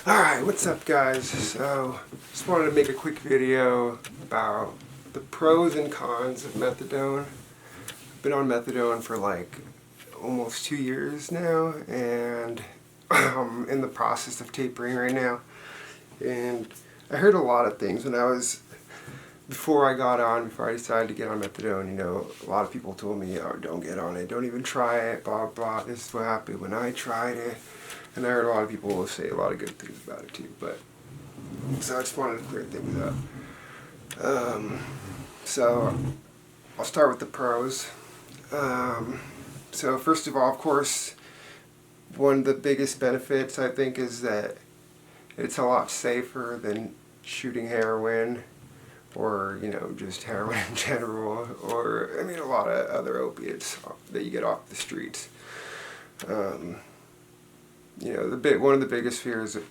Alright, what's up guys? So, just wanted to make a quick video about the pros and cons of methadone. I've been on methadone for like almost 2 years now, and I'm in the process of tapering right now. And I heard a lot of things when before I decided to get on methadone, a lot of people told me, oh, don't get on it, don't even try it, blah, blah, this is what happened when I tried it. And I heard a lot of people say a lot of good things about it too, so I just wanted to clear things up. So I'll start with the pros. So first of all, of course, one of the biggest benefits I think is that it's a lot safer than shooting heroin, or just heroin in general, or a lot of other opiates that you get off the streets. One of the biggest fears of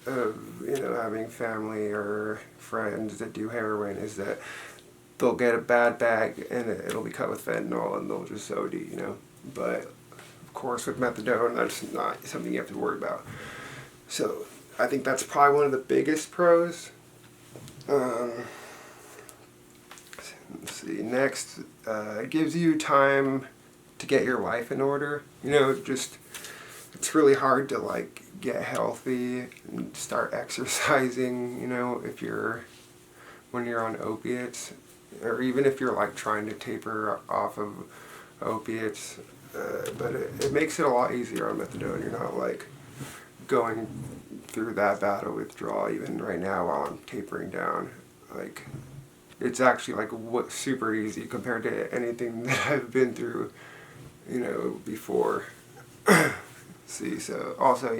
having family or friends that do heroin is that they'll get a bad bag and it'll be cut with fentanyl and they'll just OD. But of course with methadone, that's not something you have to worry about. So I think that's probably one of the biggest pros. Let's see. Next, it gives you time to get your life in order. It's really hard to get healthy and start exercising, when you're on opiates, or even if you're trying to taper off of opiates. But it makes it a lot easier on methadone. You're not going through that battle withdrawal even right now while I'm tapering down. It's actually super easy compared to anything that I've been through, before. See, so also,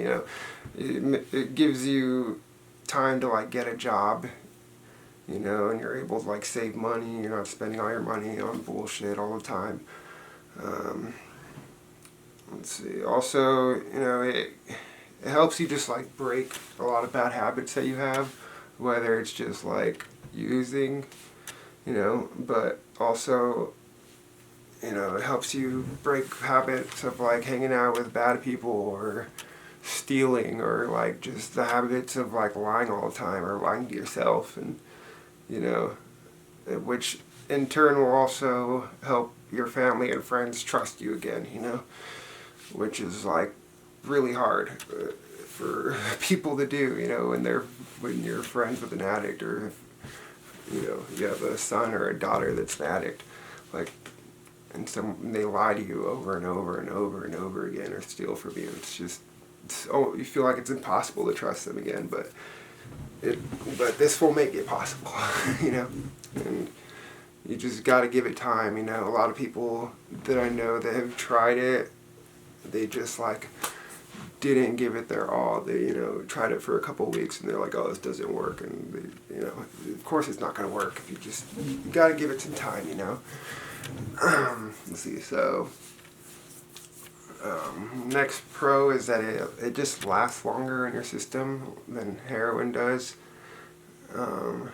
it gives you time to get a job, and you're able to save money. You're not spending all your money on bullshit all the time. Let's see. Also, it helps you just break a lot of bad habits that you have, whether it's just using, but also, it helps you break habits of hanging out with bad people, or stealing, or just the habits of lying all the time, or lying to yourself, and which in turn will also help your family and friends trust you again, which is really hard for people to do, when you're friends with an addict, or if you have a son or a daughter that's an addict, and they lie to you over and over and over and over again, or steal from you. You feel like it's impossible to trust them again, but this will make it possible, and you just got to give it time. A lot of people that I know that have tried it, they just didn't give it their all. They tried it for a couple of weeks and they're like, oh, this doesn't work, and of course it's not going to work. You got to give it some time. Let's see. So next pro is that it just lasts longer in your system than heroin does. You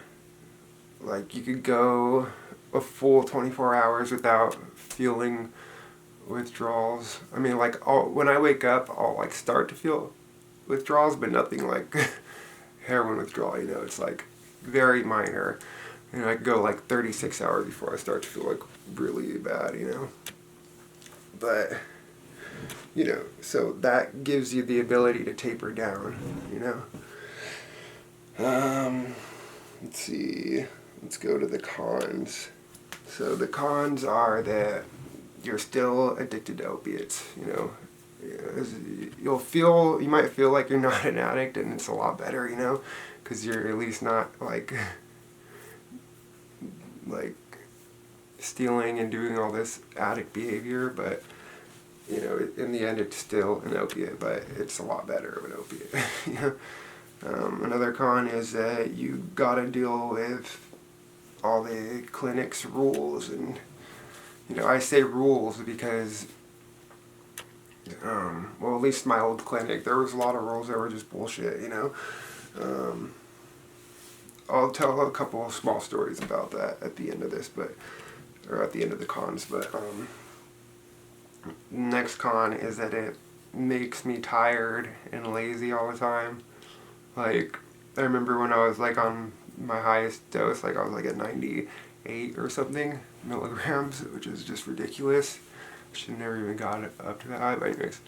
could go a full 24 hours without feeling withdrawals. When I wake up, I'll start to feel withdrawals, but nothing like heroin withdrawal. It's very minor. I could go 36 hours before I start to feel really bad. But so that gives you the ability to taper down. Let's see. Let's go to the cons. So the cons are that you're still addicted to opiates. You might feel like you're not an addict, and it's a lot better, because you're at least not stealing and doing all this addict behavior, but in the end it's still an opiate, but it's a lot better of an opiate. Another con is that you gotta deal with all the clinic's rules, and I say rules because well, at least my old clinic, there was a lot of rules that were just bullshit. I'll tell a couple of small stories about that at the end of this, or at the end of the cons, but next con is that it makes me tired and lazy all the time. Like, I remember when I was like on my highest dose, like I was like at 98 or something milligrams, which is just ridiculous. Should never even got it up to that high, but anyways.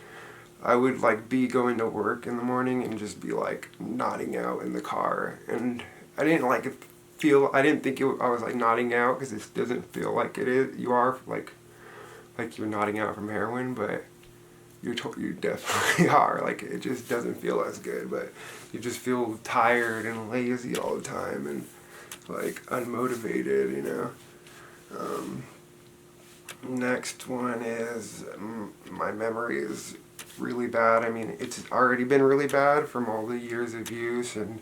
I would like be going to work in the morning and just be like nodding out in the car, and I didn't like feel. I didn't think I was like nodding out because it doesn't feel like it is. You are like you're nodding out from heroin, but you definitely are. Like it just doesn't feel as good, but you just feel tired and lazy all the time and like unmotivated, you know. Next one is my memory is really bad. I mean, it's already been really bad from all the years of use, and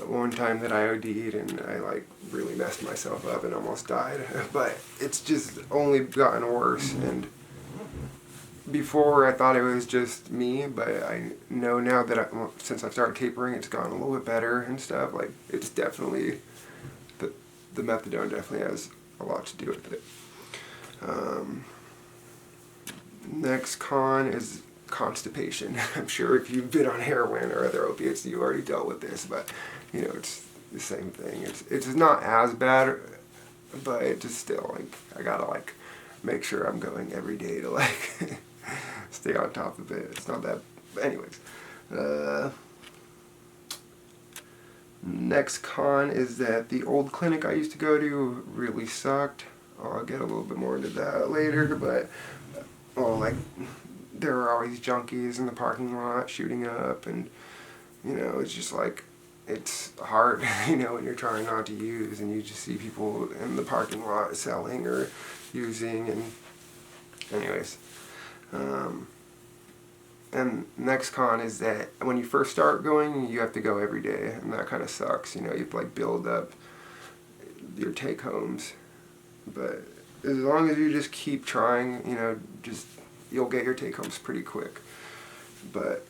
one time that I OD'd and I like really messed myself up and almost died. But it's just only gotten worse, and before I thought it was just me, but I know now that since I've started tapering, it's gotten a little bit better and stuff. Like it's definitely the methadone definitely has a lot to do with it. Next con is constipation. I'm sure if you've been on heroin or other opiates, you already dealt with this, but you know it's the same thing. It's not as bad, but it just still like I gotta like make sure I'm going every day to like stay on top of it. It's not that. But anyways, next con is that the old clinic I used to go to really sucked. I'll get a little bit more into that later, but like there were always junkies in the parking lot shooting up, and you know it's just like it's hard, you know, when you're trying not to use and you just see people in the parking lot selling or using, and anyways. And next con is that when you first start going, you have to go every day, and that kind of sucks. You know, you have to like build up your take homes, but as long as you just keep trying, you know, just you'll get your take homes pretty quick. But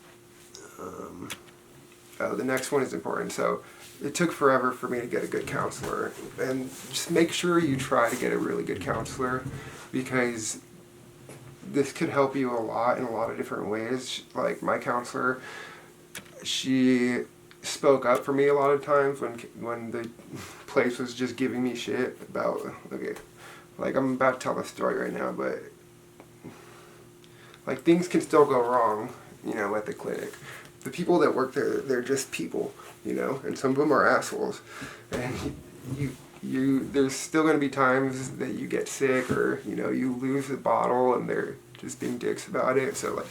the next one is important. So it took forever for me to get a good counselor, and just make sure you try to get a really good counselor, because this could help you a lot in a lot of different ways. Like my counselor, she spoke up for me a lot of times when the place was just giving me shit about, okay, like I'm about to tell the story right now, but like things can still go wrong, you know, at the clinic. The people that work there, they're just people, you know, and some of them are assholes, and there's still going to be times that you get sick, or you know you lose a bottle and they're just being dicks about it. So like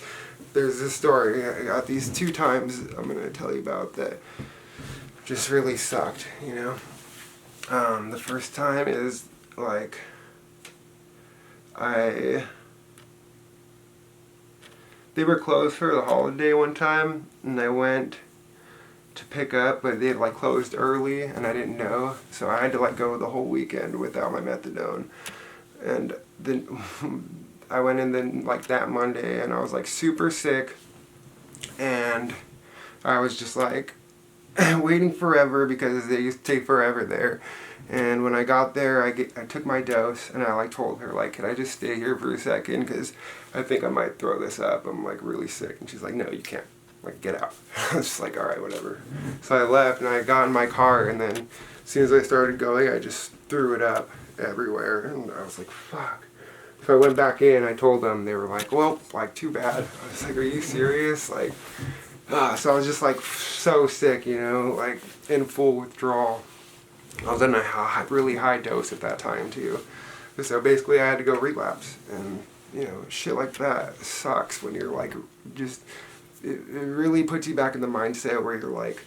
there's this story I got these 2 times I'm going to tell you about that just really sucked, you know. The first time is like they were closed for the holiday one time, and I went to pick up, but they had like closed early and I didn't know, so I had to like go the whole weekend without my methadone. And then I went in then like that Monday, and I was like super sick, and I was just like waiting forever because they used to take forever there. And when I got there, I took my dose, and I like told her like, can I just stay here for a second, because I think I might throw this up. I'm like really sick. And she's like, no, you can't. Like, get out. I was just like, all right, whatever. So I left, and I got in my car, and then as soon as I started going, I just threw it up everywhere, and I was like, fuck. So I went back in, I told them, they were like, well, like, too bad. I was like, are you serious? Like, so I was just like so sick, you know, like in full withdrawal. I was in a really high dose at that time too. So basically I had to go relapse, and you know, shit like that sucks when you're like just, it really puts you back in the mindset where you're like,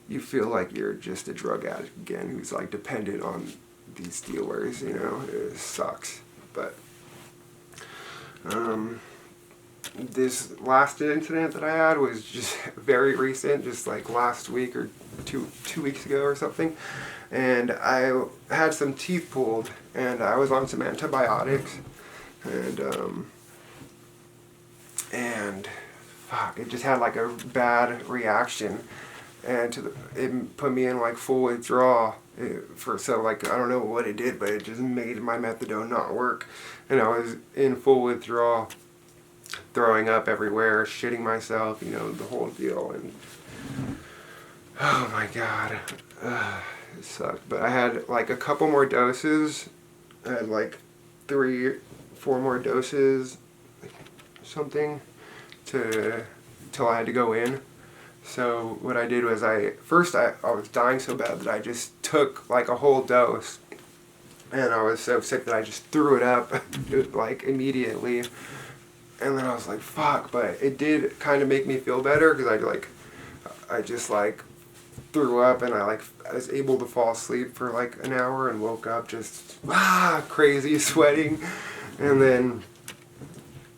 you feel like you're just a drug addict again who's like dependent on these dealers, you know. It sucks. But this last incident that I had was just very recent, just like last week or two weeks ago or something. And I had some teeth pulled, and I was on some antibiotics, and fuck, it just had like a bad reaction, and it put me in like full withdrawal so like I don't know what it did, but it just made my methadone not work, and I was in full withdrawal, throwing up everywhere, shitting myself, you know, the whole deal. And Oh my god. It sucked. But I had like a couple more doses. I had like 3, 4 more doses, something, till I had to go in. So what I did was I was dying so bad that I just took like a whole dose, and I was so sick that I just threw it up like immediately. And then I was like, fuck, but it did kind of make me feel better because I just like threw up, and I was able to fall asleep for like an hour and woke up just crazy sweating. And then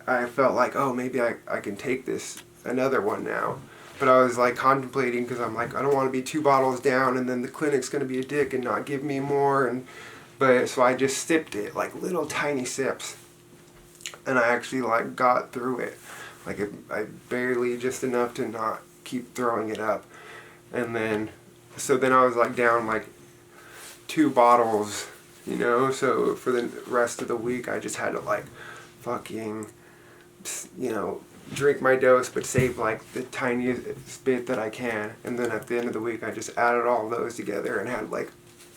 I felt like, oh, maybe I can take another one now. But I was like contemplating because I'm like, I don't want to be 2 bottles down and then the clinic's going to be a dick and not give me more. But so I just sipped it, like little tiny sips. And I actually like got through it. I barely, just enough to not keep throwing it up. And then, so then I was like down like 2 bottles, so for the rest of the week I just had to like fucking, drink my dose but save like the tiniest bit that I can. And then at the end of the week I just added all those together and had like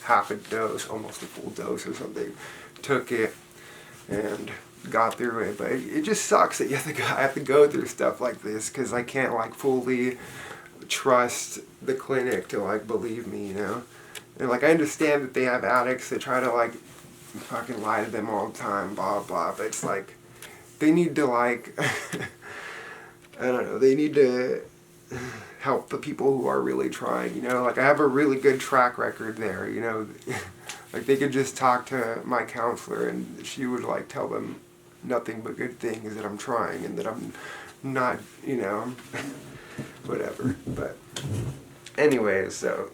half a dose, almost a full dose or something. Took it and got through it. But it just sucks that I have to go through stuff like this because I can't like fully trust the clinic to like believe me, And like I understand that they have addicts that try to like fucking lie to them all the time, blah blah, but it's like they need to like I don't know, they need to help the people who are really trying, like I have a really good track record there, like they could just talk to my counselor and she would like tell them nothing but good things, that I'm trying and that I'm not, whatever. But anyways, so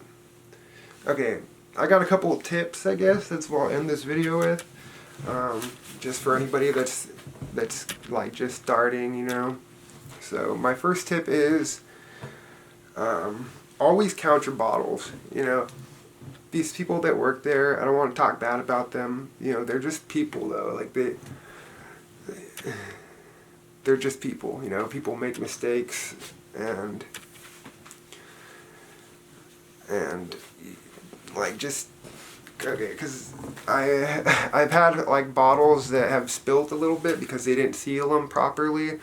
okay, I got a couple of tips, I guess that's what I'll end this video with, just for anybody that's like just starting, So my first tip is always count your bottles. These people that work there, I don't want to talk bad about them, they're just people though. Like they're just people, people make mistakes, and like just, okay, because I've had like bottles that have spilt a little bit because they didn't seal them properly,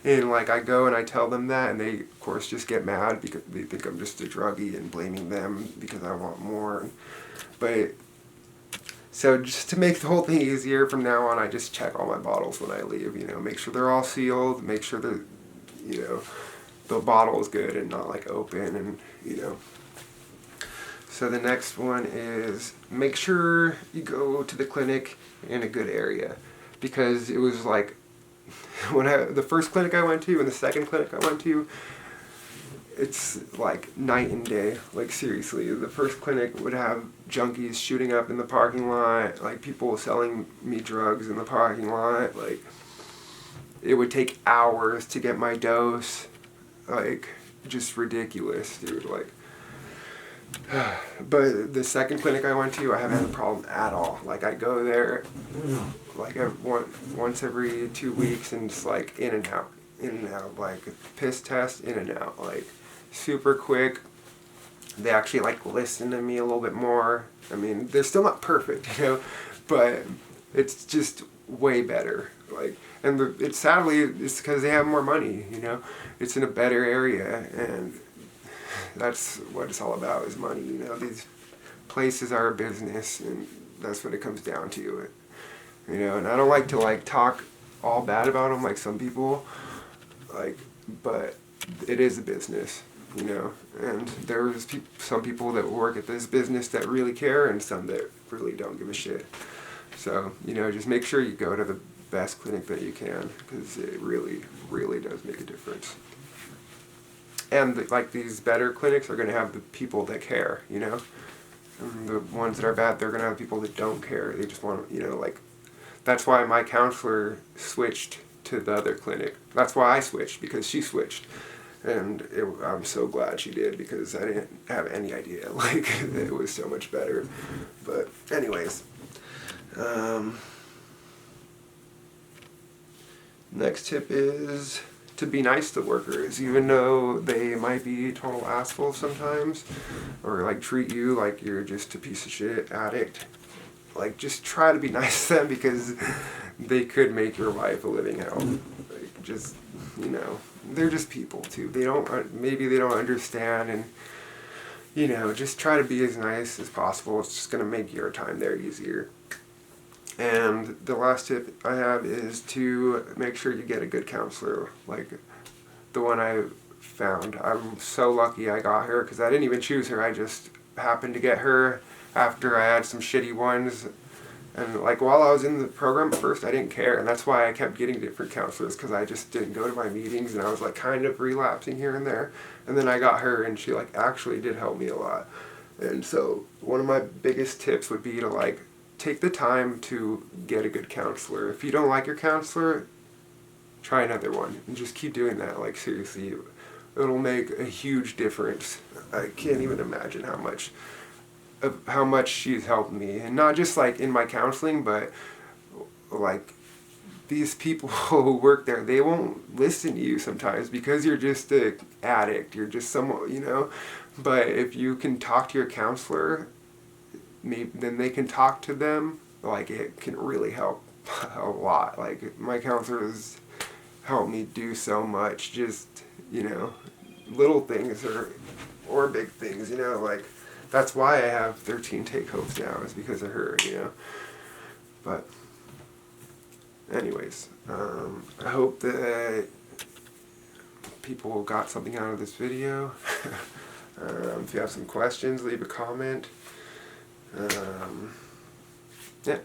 and like I go and I tell them that, and they of course just get mad because they think I'm just a druggie and blaming them because I want more. But so just to make the whole thing easier, from now on I just check all my bottles when I leave, make sure they're all sealed, make sure that, the bottle is good and not like open, and, So the next one is make sure you go to the clinic in a good area, because it was like, the first clinic I went to and the second clinic I went to, it's like night and day. Like seriously, the first clinic would have junkies shooting up in the parking lot, like people selling me drugs in the parking lot. Like it would take hours to get my dose, like just ridiculous, dude. Like, but the second clinic I went to, I haven't had a problem at all. Like I go there like once every 2 weeks and just like in and out, like piss test, in and out, like super quick. They actually like listen to me a little bit more. I mean, they're still not perfect, but it's just way better. Like, and it's sadly it's because they have more money, It's in a better area, and that's what it's all about, is money. These places are a business, and that's what it comes down to. And I don't like to like talk all bad about them like some people, like, but it is a business, and there's some people that work at this business that really care, and some that really don't give a shit. So, just make sure you go to the best clinic that you can, because it really, really does make a difference. And like these better clinics are going to have the people that care, And the ones that are bad, they're going to have people that don't care. They just want to, like, that's why my counselor switched to the other clinic. That's why I switched, because she switched. And I'm so glad she did, because I didn't have any idea. Like, it was so much better. But anyways, next tip is to to be nice to workers, even though they might be total assholes sometimes, or like treat you like you're just a piece of shit addict. Like, just try to be nice to them, because they could make your life a living hell. Like, just, you know, they're just people too. Maybe they don't understand, and, you know, just try to be as nice as possible. It's just going to make your time there easier. And the last tip I have is to make sure you get a good counselor, like the one I found. I'm so lucky I got her, because I didn't even choose her. I just happened to get her after I had some shitty ones. And like, while I was in the program at first, I didn't care, and that's why I kept getting different counselors, because I just didn't go to my meetings, and I was like kind of relapsing here and there. And then I got her, and she like actually did help me a lot. And so one of my biggest tips would be to like take the time to get a good counselor. If you don't like your counselor, try another one, and just keep doing that. Like, seriously, it'll make a huge difference. I can't even imagine how much she's helped me, and not just like in my counseling, but like these people who work there, they won't listen to you sometimes because you're just an addict, you're just someone, you know. But if you can talk to your counselor, maybe then they can talk to them. Like, it can really help a lot. Like, my counselor has helped me do so much, just, you know, little things or big things, you know. Like, that's why I have 13 take-homes now, is because of her, you know. But anyways, I hope that people got something out of this video. If you have some questions, leave a comment. Yeah.